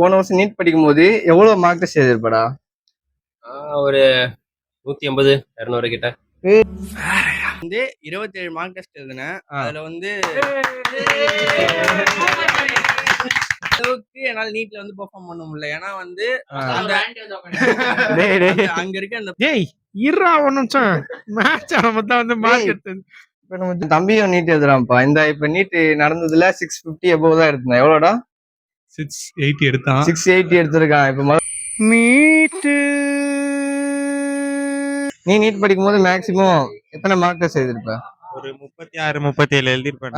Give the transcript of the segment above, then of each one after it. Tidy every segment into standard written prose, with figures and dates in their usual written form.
போன வருஷம் நீட் படிக்கும்போது எவ்வளவு மார்க் டெஸ்ட் எழுதிருப்படா? ஒரு 180 200 கிட்ட. வந்து 27 மார்க் டெஸ்ட் எழுதினேன். அதுல வந்து அளவுக்கு என்னால நீட்ல வந்து பெர்ஃபார்ம் பண்ண முடியல. ஏன்னா வந்து அங்க இருக்க அந்த தம்பியும் நீட் எழுதுறான்ப்பா. இந்த இப்ப நீட் நடந்ததுல 650 above தான் எடுத்தான். எவ்வளோடா? 680 எடுத்தான். 680 எடுத்திருக்கான். இப்ப நீ நீட் படிக்கும் போது மேக்ஸிமம் எத்தனை மார்க் டெஸ்ட் எழுதிருப்ப? ஒரு 36 37 எழுதிருப்பேன்.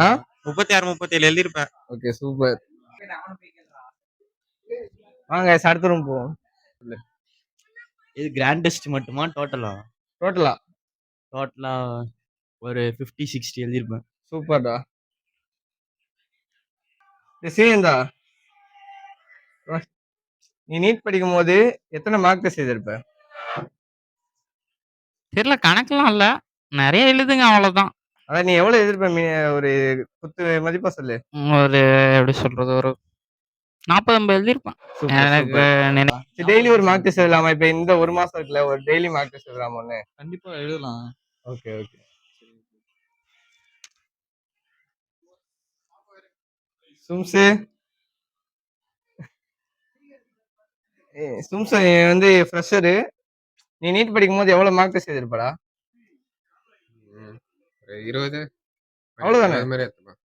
36 37 எழுதிருப்பேன். Okay, super. வாங்க அடுத்த ரூம் போவோம். இது கிராண்ட் டெஸ்ட் மட்டுமா டோட்டலா ஒரு 50 60 எழுதிருப்பேன். சூப்பர்டா. சீந்தா, நீ நீட் படிக்கும் போது எத்தனை மார்க் டெஸ்ட் எழுதிருப்ப? தெரியல, கணக்கெல்லாம் இல்ல, நிறைய எழுதுங்க அவ்வளவுதான். அதான் நீ எவ்வளவு எதிர்ப்ப? ஒரு குத்து மதிப்பா சொல்லு. ஒரு எப்படி சொல்றது, ஒரு 40 50 எழுதிருப்பேன். எனக்கு டெய்லி ஒரு மார்க் டெஸ்ட் எழுதலாமா? இப்ப இந்த ஒரு மாசம் இருக்குல்ல, ஒரு டெய்லி மார்க் டெஸ்ட் எழுதலாமா? ஒண்ணு கண்டிப்பா எழுதலாம். Okay okay. சும்சு சும்சு நீ வந்து ஃப்ரெஷரு. நீ நீட் படிக்கும் போது எவ்வளவு மார்க் டெஸ்ட் எழுதிருப்படா? 20 அவ்வளவுதானே? அது மாதிரி எடுத்துப்பேன்.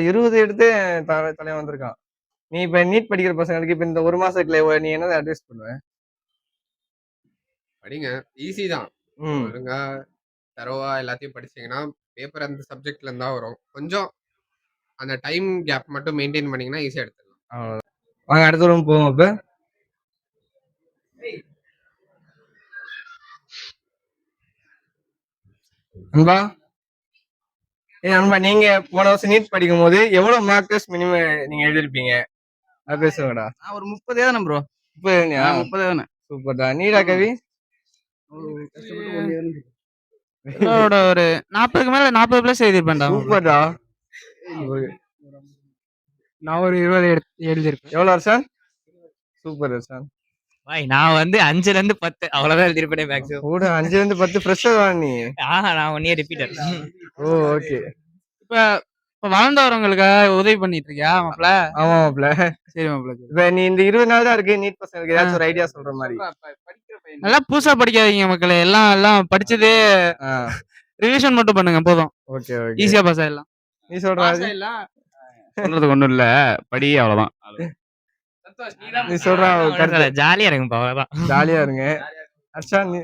20 எடுத்து தலைவன் வந்திருக்கான். நீ இப்ப நீட் படிக்கிற பசங்களுக்கு இப்ப இந்த ஒரு மாசத்துக்குள்ள நீ என்ன அட்வைஸ் பண்ணுவ? படிங்க, ஈஸி தான். ஒழுங்கா தரோவா எல்லாத்தையும் படிச்சீங்கன்னா பேப்பர் அந்த சப்ஜெக்ட்ல இருந்தா வரும். கொஞ்சம் அந்த டைம் கேப் மட்டும் மெயின்டைன் பண்ணீங்கன்னா ஈஸியா எடுத்துடலாம். வாங்க அடுத்த ரூம் போவோம். இப்ப அன்பா, அன்பா, நீங்க போன வருஷம் நீட் படிக்கும் போது எவ்வளவு மார்க் டெஸ்ட் மினிமம் நீங்க எழுதிருப்பீங்க? அது பேசுங்கடா. நான் ஒரு 30 தானே ப்ரோ. 30 தானே? சூப்பர்டா. நீடா கவி? ஒரு 40க்கு மேல 40 பிளஸ் எழுதிருப்பேன்டா. சூப்பர்டா. நான் ஒரு 20 எழுதிருப்பேன். எவ்வளவு வருஷம்? சூப்பர் வருஷம். நான் வந்து 5ல இருந்து 10 அவ்வளவுதான் எழுதிருப்பேன் மேக்ஸிமம். கூட 5ல இருந்து 10 ஃப்ரெஷர் தான் நீ? நான் 1 இயர் ரிப்பீட்டர். ஓ ஓகே. இப்ப வளர்ந்தவர்களுக்காக உதவி பண்ணிட்டு இருக்கியா மாப்ள? ஆமா மாப்ள. சரி மாப்ள. இப்ப நீ இந்த 20 நாள் தான் இருக்கு நீட் பசங்களுக்கு ஏதாச்சும் ஒரு ஐடியா சொல்ற மாதிரி. நல்லா புதுசா படிக்காதீங்க மக்களே, எல்லாம் படிச்சது ரிவிஷன் மட்டும் பண்ணுங்க போதும். Okay okay. ஈஸியா பாஸ் ஆயிடலாம். நீ சொல்றது சொல்றதுக்கு ஒண்ணும் இல்ல, படி அவ்வளவுதான். நீ சொல்ற ஜாலியா இருங்க, அவ்வளவுதான். ஜாலியா இருங்க. அர்ஷா, நீ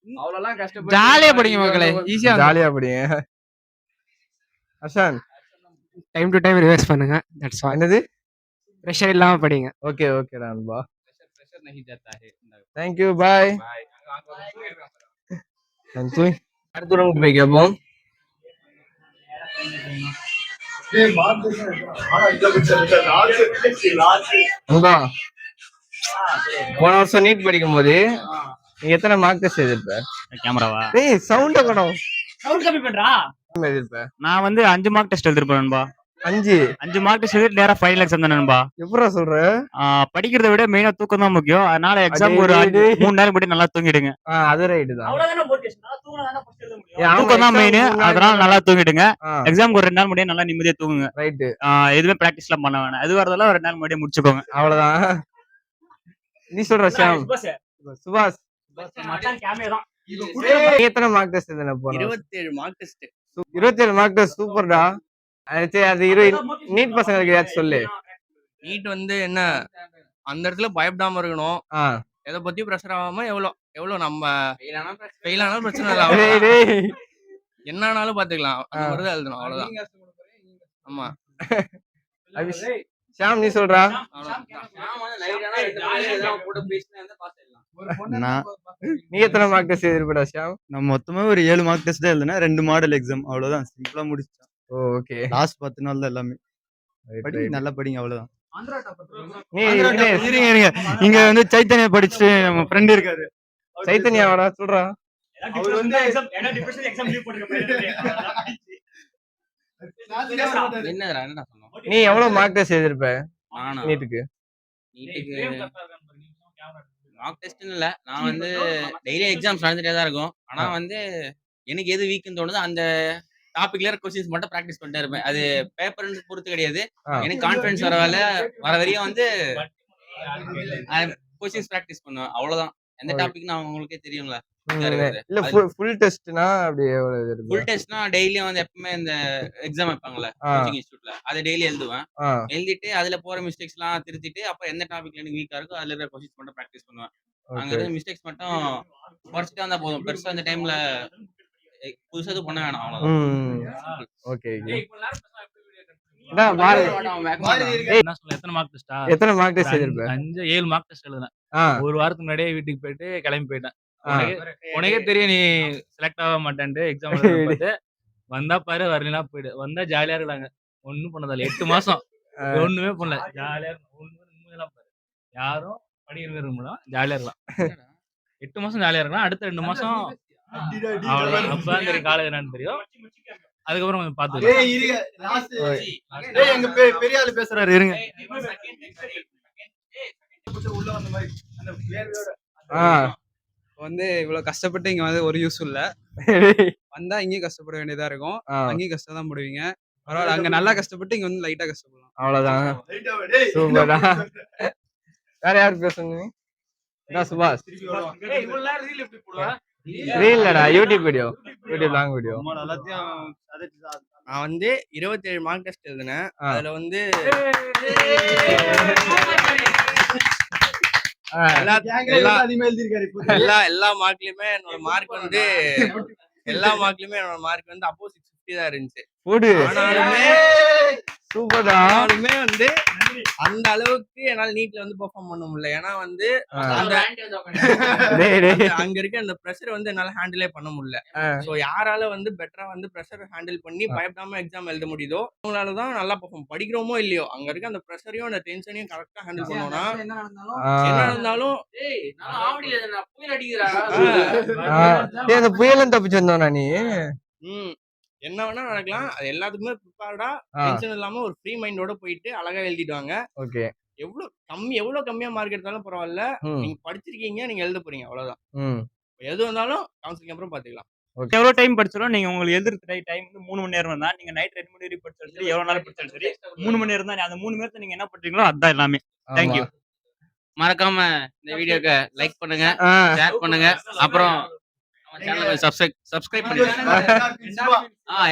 அவ்வளவுலாம் கஷ்டப்பட்டு ஜாலியா படிங்க மக்களே, ஈஸியா ஜாலியா படிங்க. Arshan, time to time revise பண்ணுங்க. That's all. என்னது? பிரஷர் இல்லாம படிங்க. ஓகே ஓகே நண்பா. pressure नहीं जाता है. Thank you, bye. அடுத்த ரூமுக்கு போய் கேட்போம். போன வருஷம் நீட் படிக்கும் போது நீ எத்தனை மார்க் டெஸ்ட் எழுதிருப்ப? கேமராவா? சவுண்ட கடம் சவுண்ட் கம்மி பண்றா. எழுதிருப்ப? நான் வந்து 5 மார்க் டெஸ்ட் எழுதிருப்பேன் நண்பா. 5 மார்க் டெஸ்ட் எழுதி நேரா ஃபைனல் எக்ஸாம் தான் நண்பா. எப்படா சொல்ற? படிக்கிறத விட மெயினா தூக்கம் தான் முக்கியம். அதனால எக்ஸாம் ஒரு 3 நாள் முன்னாடி நல்லா தூங்கிடுங்க. அது ரைட் தான். தூக்கம் தான் மெயின். அதனால நல்லா தூங்கிடுங்க. எக்ஸாம் ஒரு 2 நாள் முன்னாடி நல்லா நிம்மதியா தூங்குங்க. ரைட். எதுவுமே பிராக்டிஸ்லாம் பண்ண வேணாம். எது வரதெல்லாம் ஒரு 2 நாள் முன்னாடியே முடிச்சுக்கோங்க. அவ்வளவுதான். நீ சொல்ற ஷாம்? சுபாஷ் எத்தனை மார்க் டெஸ்ட் எழுதின? போன 27 மார்க் டெஸ்ட். 27 mark test. சூப்பர்டா. அது நீட் பசங்களுக்கு ஏதாச்சும் சொல்லு. நீட் வந்து என்ன, அந்த இடத்துல பயப்படாம இருக்கணும். எதை பத்தி பிரஷர் ஆகாம எவ்வளவு நம்ம ஃபெயில் ஆனாலும் பிரச்சனை இல்லை, என்னன்னாலும் பாத்துக்கலாம். அந்த மாதிரி தான் எழுதணும், அவ்வளவுதான். ஆமா. ஷாம், நீ சொல்றா? நீ எத்தனை மார்க் டெஸ்ட் எழுதிருப்படா ஷாம்? நான் மொத்தமா ஒரு 7 மார்க் டெஸ்ட் தான் எழுதினேன். 2 மாடல் எக்ஸாம், அவ்வளவுதான். சிம்பிளா முடிச்சேன். ஓகே. லாஸ்ட் 10 நாள் தான் எல்லாமே. படிங்க, நல்லா படிங்க, அவ்வளவுதான். இங்க வந்து சைத்தன்யா படிச்சு நம்ம ஃப்ரெண்ட் இருக்காரு. சைத்தன்யா வாடா, சொல்றா. நீ எவ்வளவு மார்க் டெஸ்ட் எழுதிருப்ப நீட்டுக்கு? மார்க் டெஸ்ட்னு இல்ல. நான் வந்து டெய்லி எக்ஸாம்ஸ் நடந்துட்டே தான் இருக்கும். ஆனா வந்து எனக்கு எது வீக்னு தோணுதோ அந்த டாபிக்ல இருக்க கொஸ்டின்ஸ் மட்டும் பிராக்டிஸ் பண்ணிட்டே இருப்பேன். அது பேப்பர்னு பொறுத்து கிடையாது. எனக்கு கான்ஃபிடன்ஸ் வர வரையும் வந்து கொஸ்டின்ஸ் பிராக்டிஸ் பண்ணுவேன். அவ்வளவுதான். எந்த டாபிக்னு அவங்களுக்கே தெரியும்ல. இல்ல ஃபுல் டெஸ்ட்னா அப்படி எவ்வளவு இருக்கு? ஃபுல் டெஸ்ட்னா டெய்லியும் வந்து எப்பவுமே இந்த எக்ஸாம் வைப்பாங்கல்ல கோச்சிங் இன்ஸ்டியூட்ல அதை டெய்லி எழுதுவேன். எழுதிட்டு அதுல போற மிஸ்டேக்ஸ் எல்லாம் திருத்திட்டு அப்ப எந்த டாபிக்ல எனக்கு வீக்கா இருக்கோ அதுல இருக்கிற கொஸ்டின்ஸ் மட்டும் பிராக்டிஸ் பண்ணுவேன். அங்க இருக்க மிஸ்டேக்ஸ் மட்டும் குறைச்சிட்டு வந்தா போதும். பெருசா அந்த டைம்ல புதுசா எதுவும் பண்ண வேணாம். அவ்வளவுதான். ஓகே எத்தனை மார்க் டெஸ்டா? எத்தனை மார்க் டெஸ்ட் எழுதிருப்ப? 7 மார்க் டெஸ்ட் எழுதுனேன். ஒரு வாரத்துக்கு முன்னாடியே வீட்டுக்கு போயிட்டு கிளம்பி போயிட்டேன். உனக்கே தெரியும் நீ செலக்ட் ஆக மாட்டேன்ட்டு எக்ஸாம் எழுதும்போது. வந்தா பாரு, வரலாம் போயிடு. வந்தா ஜாலியா இருக்காங்க. ஒண்ணும் பண்ணதால 8 மாசம் ஒண்ணுமே பண்ணல. ஜாலியா இருக்கும். பாரு யாரும் படிக்கிற முடியும், ஜாலியா இருக்கலாம். 8 மாசம் ஜாலியா இருக்கலாம். அடுத்த 2 மாசம் அவ்வளவுதான். அப்பதான் தெரியும் காலேஜ் என்னன்னு தெரியும். அதுக்கப்புறம் கொஞ்சம் பாத்துக்கலாம். பெரிய ஆளு பேசுறாரு இருங்க. வந்து இவ்வளவு கஷ்டப்பட்டு இங்க வந்து ஒரு யூஸ் இல்ல. வந்தா இங்கேயும் கஷ்டப்பட வேண்டியதா இருக்கும். அங்கேயும் கஷ்டம் தான் போடுவீங்க. பரவாயில்ல, அங்க நல்லா கஷ்டப்பட்டு இங்க வந்து லைட்டா கஷ்டப்படலாம். அவ்வளவுதான். சூப்பரா. வேற யாருக்கு பேசுங்க? சுபாஷ். ரீல்லடா, YouTube video, YouTube long video. நான் வந்து 27 மார்க் டெஸ்ட் எழுதினேன். அதுல வந்து எல்லா மார்க்லயுமே என்னோட மார்க் வந்து அப்போ 650 தான் இருந்துச்சு. ஆனாலுமே வந்து அந்த அளவுக்கு என்னால நீட்ல வந்து பெர்ஃபார்ம் பண்ண முடியல. ஏன்னா வந்து அங்க இருக்க அந்த பிரஷர் வந்து என்னால ஹேண்டிலே பண்ண முடியல. சோ யாரால வந்து பெட்டரா வந்து பிரஷர் ஹேண்டில் பண்ணி பயப்படாம எக்ஸாம் எழுத முடியுதோ அவங்களாலதான் நல்லா பெர்ஃபார்ம் படிக்கிறோமோ இல்லையோ அங்க இருக்க அந்த பிரஷரையும் அந்த டென்ஷனையும் கரெக்டா ஹேண்டில் பண்ணோம்னா என்ன இருந்தாலும் புயலும் தப்பிச்சு வந்தோம்னா நீ என்ன வேணா நடக்கலாம். அது எல்லாத்துக்குமே ப்ரிப்பேர்டா டென்ஷன் இல்லாம ஒரு ஃப்ரீ மைண்டோட போயிட்டு அழகா எழுதிடுவாங்க. ஓகே. எவ்வளவு கம்மியா மார்க் எடுத்தாலும் பரவாயில்ல, நீங்க படிச்சிருக்கீங்க, நீங்க எழுத போறீங்க, அவ்வளவுதான். எது வந்தாலும் கவுன்சிலிங் அப்புறம் பாத்துக்கலாம். எவ்வளவு டைம் படிச்சாலும் நீங்க உங்களுக்கு எழுதுறது டைம் வந்து 3 மணி நேரம் தான். நீங்க நைட் 2 மணி நேரம் படிச்சாலும் சரி, எவ்வளவு நேரம் படிச்சாலும் சரி 3 மணி நேரம் தான். அந்த 3 மணி நேரத்தை நீங்க என்ன பண்றீங்களோ அதுதான் எல்லாமே. தேங்க்யூ. மறக்காம இந்த வீடியோக்கு லைக் பண்ணுங்க, ஷேர் பண்ணுங்க, அப்புறம் சப்ஸ்கிரைப் பண்ணுங்க.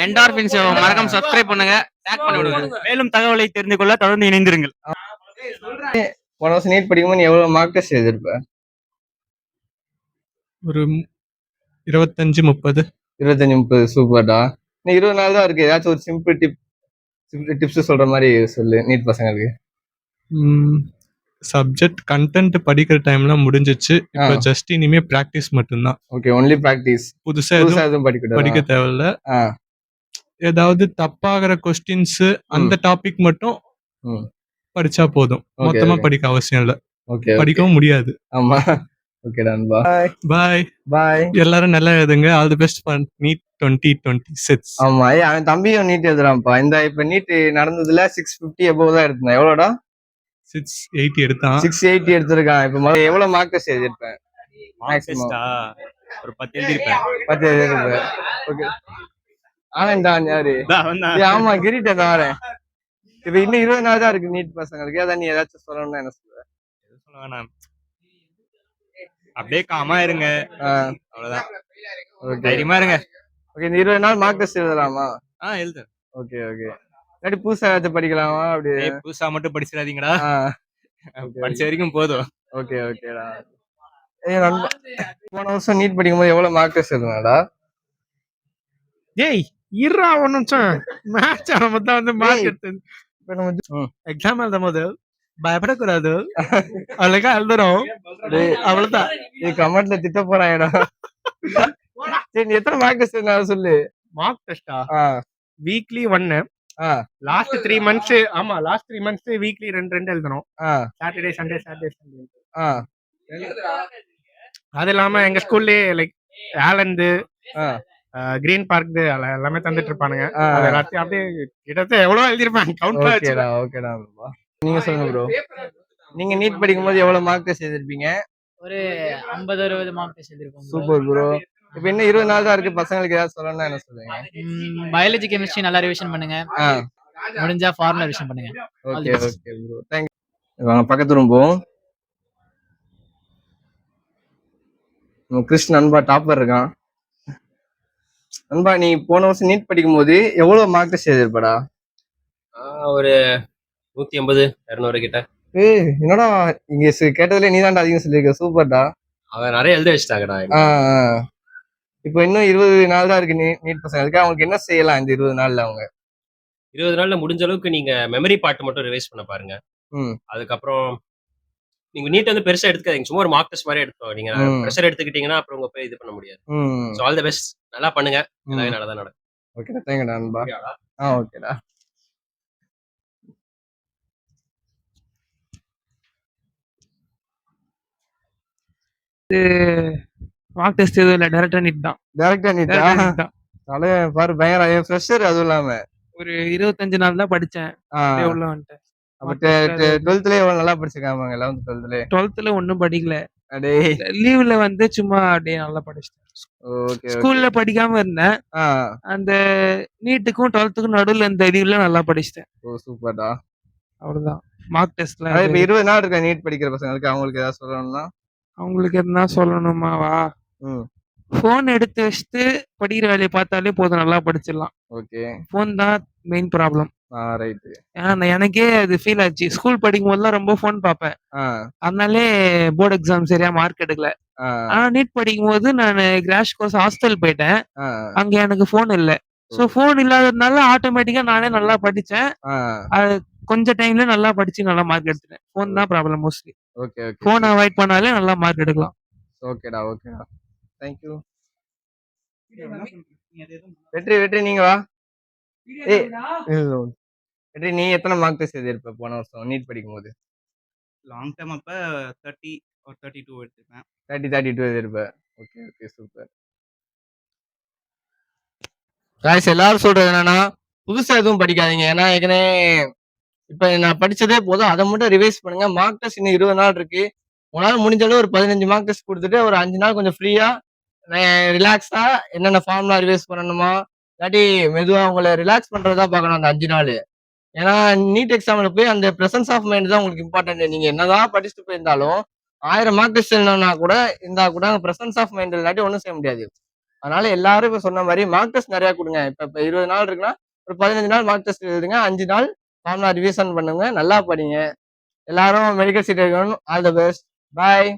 என்டார்பின்ஸ் மறக்காம சப்ஸ்கிரைப் பண்ணுங்க, டேக் பண்ணி விடுங்க. மேலும் தகவலை தெரிந்து கொள்ள தொடர்ந்து இணைந்திருங்கள். போன வருஷம் நீட் படிக்கும்போது நீ எவ்வளவு மார்க் டெஸ்ட் எழுதிருப்ப? ஒரு 25-30. 25-30. சூப்பர்டா. நீ 20 நாள் தான் இருக்கு. ஏதாச்சும் ஒரு சிம்பிள் டிப்ஸ் சொல்ற மாதிரி சொல்லு நீட் பசங்களுக்கு. சப்ஜெக்ட் கண்டென்ட் படிக்கிற டைம்லாம் முடிஞ்சிச்சு. இப்போ ஜஸ்ட் இனிமே பிராக்டிஸ் மட்டும்தான். Okay, only practice. புதுசா எதுவும் படிக்க தேவையில்ல. ஏதாவது தப்பாகிற கொஸ்டின்ஸ் அந்த டாபிக் மட்டும் படிச்சா போதும். மொத்தமா படிக்க அவசியம் இல்ல. படிக்கவும் முடியாது. ஆமா. ஓகே நண்பா. பாய். எல்லாரும் நல்லா எழுதுங்க. All the best for NEET 2026. ஆமா, அவன் தம்பியும் நீட் எழுதுறான்ப்பா. இப்ப நீட் நடந்ததுல 650 above தான் எடுத்தான். எவ்வளோடா? 680 எடுத்தான். 680 எடுத்திருக்கான். இப்ப எவ்வளவு மார்க் டெஸ்ட் எழுதிருப்பேன்? ஒரு 10 எழுதிருப்பேன். 10 எழுதிருப்பேன். ஓகே. ஆனந்தான் யாரு? ஆமா, கிரீட்ட தான் வரேன். இப்ப இன்னும் 20 நாள் தான் இருக்கு நீட் பசங்களுக்கு. அதான் நீ ஏதாச்சும் சொல்லணும்னா என்ன சொல்லுவ? சொல்ல வேணாம், அப்படியே காமா இருங்க, அவ்வளவுதான். தைரியமா இருங்க. ஓகே, இந்த 20 நாள் மார்க் டெஸ்ட் எழுதலாமா? எழுது. ஓகே. இல்லாட்டி புதுசா ஏதாச்சும் படிக்கலாமா? அப்படியே புதுசா மட்டும் படிச்சிடாதீங்கடா, படிச்ச வரைக்கும் போதும். ஓகேடா. நண்பா, போன வருஷம் நீட் படிக்கும்போது எவ்வளவு மார்க் டெஸ்ட் எழுதுனாடா? ஏய் இருடா ஒரு நிமிஷம். மேட்ச் ஆனதான் வந்து மார்க் எடுத்தது. எக்ஸாம் எழுதும் போது பயப்படக்கூடாது, அழகா எழுதுறோம், அவ்வளவுதான். நீ கமெண்ட்ல திட்ட போறாங்கடா. சரி, எத்தனை மார்க் டெஸ்ட் சொல்லு? மார்க் டெஸ்டா? வீக்லி 1. Last 3 months. ஆமா, லாஸ்ட் 3 months வீக்லி 2 எழுதணும். Saturday Sunday. அது இல்லாம எங்க ஸ்கூல்லே லைக் ஆலந்து, கிரீன் பார்க் எல்லாமே தந்துட்டு இருப்பானுங்க. அது எல்லாத்தையும் அப்படியே கிட்டத்தட்ட எவ்வளவு எழுதிருப்பாங்க கவுண்ட். ஓகேடா. நீங்க சொல்லுங்க ப்ரோ. நீங்க நீட் படிக்கும்போது எவ்வளவு மார்க் டெஸ்ட் எழுதிருப்பீங்க? ஒரு 50-60 மார்க் டெஸ்ட் எழுதிருப்போம். Super bro. இப்ப இன்னும் 20 நாள் தான் இருக்கு. பசங்களுக்கு ஏதாவது சொல்லணும்னா என்ன சொல்லுவீங்க? பயாலஜி கெமிஸ்ட்ரி நல்லா ரிவிஷன் பண்ணுங்க. முடிஞ்சா ஃபார்முலா ரிவிஷன் பண்ணுங்க. Okay okay bro. Thank you. வாங்க பக்கத்து ரூம் போவோம். கிருஷ்ண நண்பா டாப்பர் இருக்கான். நண்பா நீ போன வருஷம் நீட் படிக்கும் போது எவ்வளவு மார்க் டெஸ்ட் எழுதிருப்படா? ஒரு 180 200 கிட்ட. என்னடா இங்க கேட்டதுல நீ தான்டா அதிகம் சொல்லியிருக்க. சூப்பர்டா. அவன் நிறைய எழுத வச்சுட்டாங்கடா. இப்போ இன்னும் 20 நாள் தான் இருக்கு நீட் பசங்களுக்கு. அவங்களுக்கு என்ன செய்யலாம் இந்த 20 நாள்ல? அவங்க 20 நாள்ல முடிஞ்ச அளவுக்கு நீங்க மெமரி பார்ட் மட்டும் ரிவைஸ் பண்ண பாருங்க. அதுக்கப்புறம் நீங்க நீட் வந்து பெருசா எடுத்துக்காதீங்க. சும்மா ஒரு மார்க் டெஸ்ட் மாதிரி எடுத்துக்கோ. நீங்க ப்ரெஷர் எடுத்துக்கிட்டீங்கன்னா அப்புறம் உங்க போய் இது பண்ண முடியாது. So all the best. நல்லா பண்ணுங்க. எல்லாமே நல்லா தான் நடக்கும். ஓகேடா. தேங்க்யூடா நண்பா. ஓகேடா. மார்க் டெஸ்ட் எதுவும் இல்ல, டைரக்டா நீட் தான். டைரக்டா நீட்டா? நாளே பாரு பயங்கர ஃப்ரெஷர். அதுவும் இல்லாம ஒரு 25 நாள் தான் படிச்சேன். உள்ள வந்துட்டேன். அப்ப 12th எவ்வளவு நல்லா படிச்சிருக்காங்க? 11th 12th ஒன்னும் படிக்கல. லீவ்ல வந்து சும்மா அப்படியே நல்லா படிச்சிட்டேன். ஸ்கூல்ல படிக்காம இருந்தேன். அந்த நீட்டுக்கும் 12th நடுவுல இந்த லீவ்ல நல்லா படிச்சிட்டேன். சூப்பர்டா. அவ்வளவுதான். மார்க் டெஸ்ட்ல இப்ப 20 நாள் இருக்க நீட் படிக்கிற பசங்களுக்கு அவங்களுக்கு ஏதாவது சொல்லணும்னா? அவங்களுக்கு என்ன சொல்லணுமாவா? போன் எடுத்து வச்சுட்டு படிக்கிற வேலையை பார்த்தாலே போதும், நல்லா படிச்சிடலாம். ஓகே. போன் தான் மெயின் ப்ராப்ளம். ரைட். ஏன்னா எனக்கே அது ஃபீல் ஆச்சு. ஸ்கூல் படிக்கும் போதுலாம் ரொம்ப போன் பார்ப்பேன். அதனாலே போர்டு எக்ஸாம் சரியா மார்க் எடுக்கல. ஆனா நீட் படிக்கும் போது நான் கிராஷ் கோர்ஸ் ஹாஸ்டல் போயிட்டேன். அங்க எனக்கு போன் இல்ல. சோ போன் இல்லாததுனால ஆட்டோமேட்டிக்கா நானே நல்லா படிச்சேன். அது கொஞ்ச டைம்ல நல்லா படிச்சு நல்லா மார்க் எடுத்துட்டேன். போன் தான் problem mostly. Okay okay. Phone avoid பண்ணாலே நல்லா மார்க் எடுக்கலாம். ஓகேடா ஓகேடா. Thank you. வெற்றி நீங்க வா. வெற்றி நீ எத்தனை மார்க் டெஸ்ட் எழுதிருப்ப போன வருஷம் நீட் படிக்கும் போது? லாங் டைம் அப்ப 30 or 32 எடுத்திருப்பேன். 32 எழுதிருப்ப. Okay okay super. गाइस எல்லாரும் சொல்றது என்னன்னா புதுசா எதுவும் படிக்காதீங்க. ஏன்னா ஏற்கனவே இப்ப நான் படிச்சதே போதும். அதை மட்டும் ரிவைஸ் பண்ணுங்க. மார்க் டெஸ்ட் இன்னும் 20 நாள் இருக்கு. உங்களால முடிஞ்ச அளவு ஒரு 15 மார்க் டெஸ்ட் கொடுத்துட்டு ஒரு 5 நாள் கொஞ்சம் ஃப்ரீயா ரிலாக்ஸா என்னென்ன ஃபார்முலா ரிவைஸ் பண்ணணுமா இல்லாட்டி மெதுவா உங்களை ரிலாக்ஸ் பண்றதா பார்க்கணும் அந்த 5 நாள். ஏன்னா நீட் எக்ஸாம்ல போய் அந்த பிரசன்ஸ் ஆஃப் மைண்ட் தான் உங்களுக்கு இம்பார்ட்டன்ட். நீங்க என்னதான் படிச்சுட்டு போயிருந்தாலும் 1000 மார்க் டெஸ்ட் எழுதணும்னா கூட பிரசன்ஸ் ஆஃப் மைண்ட் இல்லாட்டி ஒன்றும் செய்ய முடியாது. அதனால எல்லாரும் இப்ப சொன்ன மாதிரி மார்க் டெஸ்ட் நிறைய கொடுங்க. இப்ப 20 நாள் இருக்குன்னா ஒரு 15 நாள் மார்க் டெஸ்ட் எழுதுங்க. 5 நாள் ஃபார்முலா ரிவிஷன் பண்ணுங்க. நல்லா படிங்க. எல்லாரும் மெடிக்கல் சீட் எடுக்கணும். All the best. பாய்.